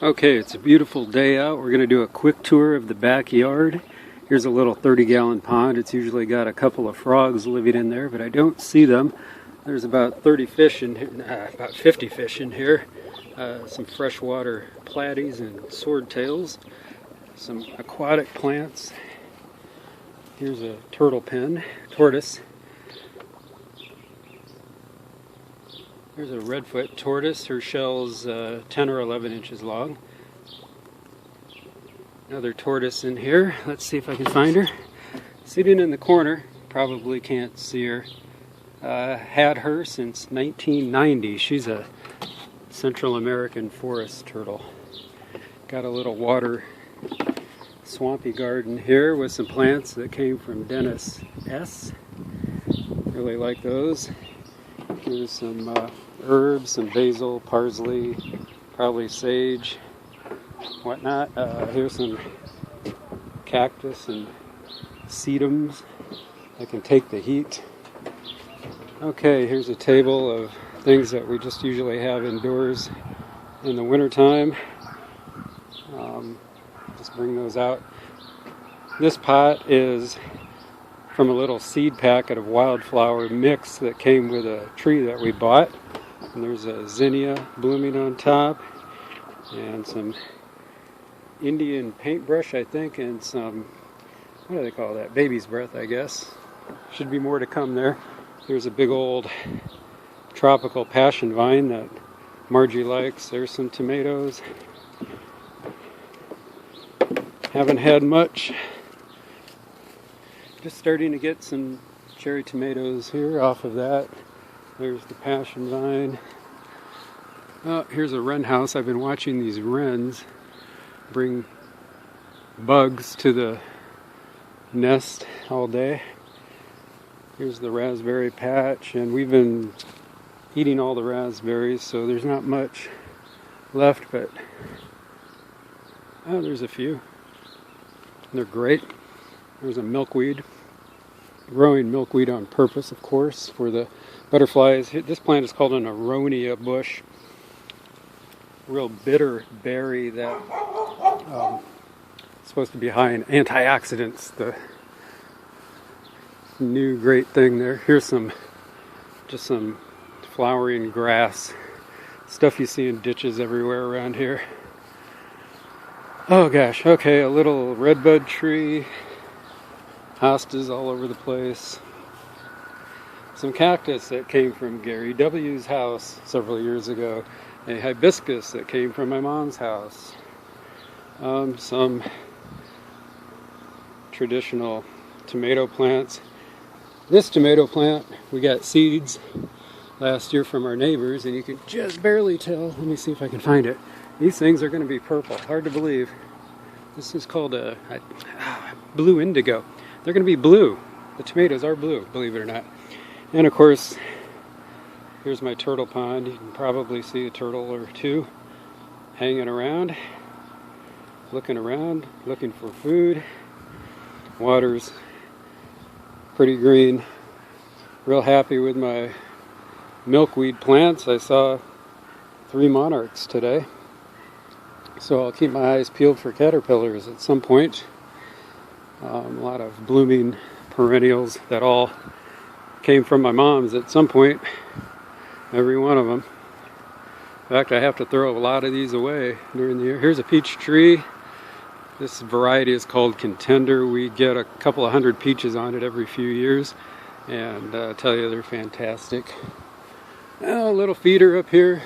Okay, it's a beautiful day out. We're going to do a quick tour of the backyard. Here's a little 30-gallon pond. It's usually got a couple of frogs living in there, but I don't see them. There's about 30 fish in here, about 50 fish in here. Some freshwater platies and swordtails. Some aquatic plants. Here's a turtle pen, tortoise. There's a redfoot tortoise. Her shell's 10 or 11 inches long. Another tortoise in here. Let's see if I can find her. Sitting in the corner. Probably can't see her. Had her since 1990. She's a Central American forest turtle. Got a little water swampy garden here with some plants that came from Dennis S. Really like those. Here's some herbs, some basil, parsley, probably sage, whatnot. Here's some cactus and sedums that can take the heat. Okay, here's a table of things that we just usually have indoors in the wintertime. Just bring those out. This pot is from a little seed packet of wildflower mix that came with a tree that we bought. And there's a zinnia blooming on top, and some Indian paintbrush, I think, and some, what do they call that? Baby's breath, I guess. Should be more to come there. There's a big old tropical passion vine that Margie likes. There's some tomatoes. Haven't had much. Just starting to get some cherry tomatoes here off of that. There's the passion vine. Oh, here's a wren house. I've been watching these wrens bring bugs to the nest all day. Here's the raspberry patch, and we've been eating all the raspberries, so there's not much left, but oh, there's a few. They're great. There's a milkweed. Growing milkweed on purpose, of course, for the butterflies. This plant is called an aronia bush. Real bitter berry that is supposed to be high in antioxidants. The new great thing there. Here's just some flowering grass. Stuff you see in ditches everywhere around here. Oh gosh, okay, a little redbud tree. Hostas all over the place. Some cactus that came from Gary W.'s house several years ago. A hibiscus that came from my mom's house. Some traditional tomato plants. This tomato plant, we got seeds last year from our neighbors, and you can just barely tell. Let me see if I can find it. These things are going to be purple. Hard to believe. This is called a blue indigo. They're going to be blue. The tomatoes are blue, believe it or not. And of course, here's my turtle pond. You can probably see a turtle or two hanging around, looking for food. Water's pretty green. Real happy with my milkweed plants. I saw 3 monarchs today. So I'll keep my eyes peeled for caterpillars at some point. A lot of blooming perennials that all came from my mom's at some point. Every one of them. In fact, I have to throw a lot of these away during the year. Here's a peach tree. This variety is called Contender. We get a couple of hundred peaches on it every few years. And I tell you, they're fantastic. A little feeder up here.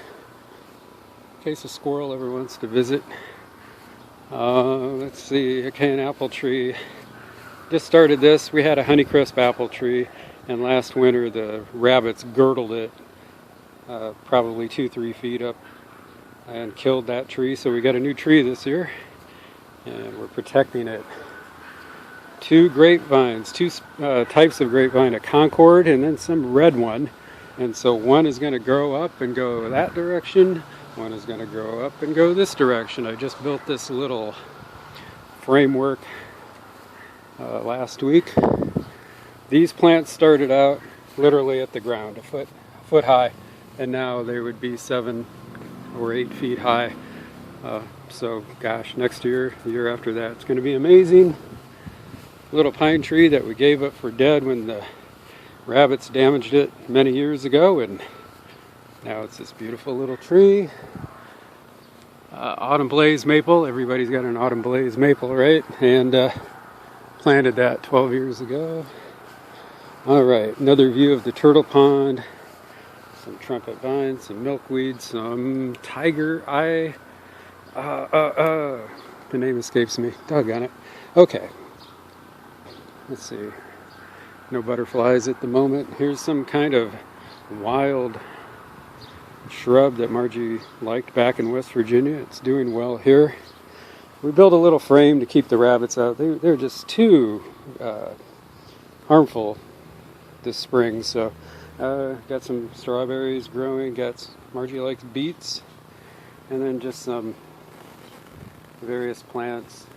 In case a squirrel ever wants to visit. Let's see, a cane apple tree. Just started this. We had a Honeycrisp apple tree, and last winter the rabbits girdled it probably 2-3 feet up and killed that tree. So we got a new tree this year, and we're protecting it. 2 grapevines, 2 types of grapevine, a Concord and then some red one. And so one is going to grow up and go that direction. One is going to grow up and go this direction. I just built this little framework last week. These plants started out literally at the ground, a foot high, and now they would be 7 or 8 feet high. So gosh, next year, the year after that, it's going to be amazing. Little pine tree that we gave up for dead when the rabbits damaged it many years ago, and now it's this beautiful little tree. Autumn blaze maple. Everybody's got an autumn blaze maple, right? And planted that 12 years ago. All right, another view of the turtle pond. Some trumpet vines, some milkweed, some tiger eye. The name escapes me. Doggone it. Okay. Let's see. No butterflies at the moment. Here's some kind of wild shrub that Margie liked back in West Virginia. It's doing well here. We built a little frame to keep the rabbits out. They're just too harmful this spring. So got some strawberries growing. Margie likes beets. And then just some various plants.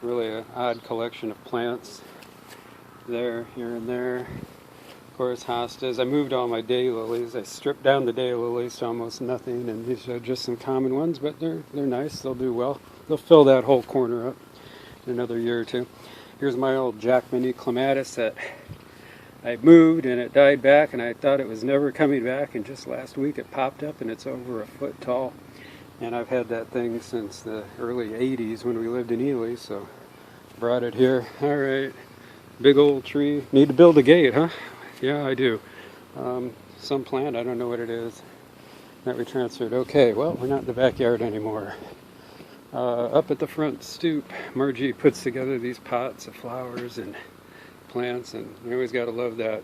Really an odd collection of plants there, here and there. Of course, hostas. I moved all my daylilies. I stripped down the daylilies to almost nothing, and these are just some common ones, but they're nice. They'll do well. They'll fill that whole corner up in another year or two. Here's my old Jackmanii clematis that I moved, and it died back, and I thought it was never coming back, and just last week it popped up, and it's over a foot tall. And I've had that thing since the early 80s when we lived in Ely, so brought it here. All right, big old tree. Need to build a gate, huh? Yeah, I do. Some plant, I don't know what it is, that we transferred. Okay, well, we're not in the backyard anymore. Up at the front stoop, Margie puts together these pots of flowers and plants, and you always got to love that.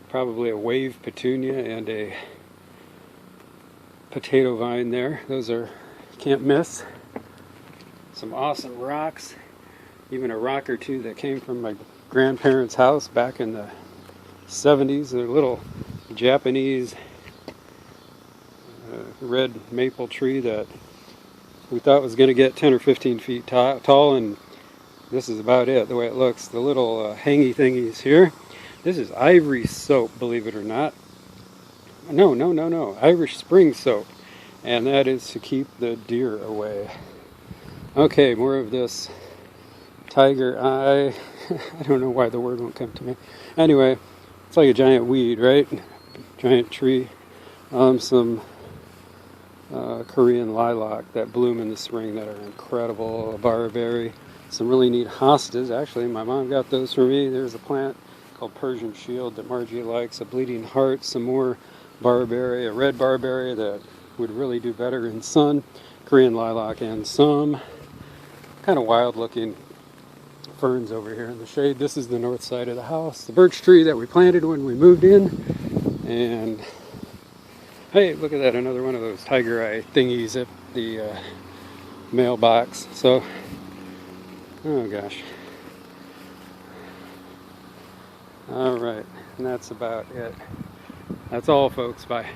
Probably a wave petunia and a potato vine there. Those are, can't miss. Some awesome rocks. Even a rock or two that came from my grandparents' house back in the 70s. They're little Japanese red maple tree that we thought was going to get 10 or 15 feet tall, and this is about it, the way it looks. The little hangy thingies here. This is Ivory soap, believe it or not. No. Irish Spring soap. And that is to keep the deer away. Okay, more of this tiger eye. I don't know why the word won't come to me. Anyway, it's like a giant weed, right? Giant tree. Some Korean lilac that bloom in the spring that are incredible. A barberry. Some really neat hostas. Actually, my mom got those for me. There's a plant called Persian Shield that Margie likes. A bleeding heart. Some more barberry, a red barberry that would really do better in sun, Korean lilac, and some kind of wild looking ferns over here in the shade. This is the north side of the house, the birch tree that we planted when we moved in. And hey, look at that, another one of those tiger eye thingies at the mailbox. So, oh gosh. All right, and that's about it. That's all, folks. Bye.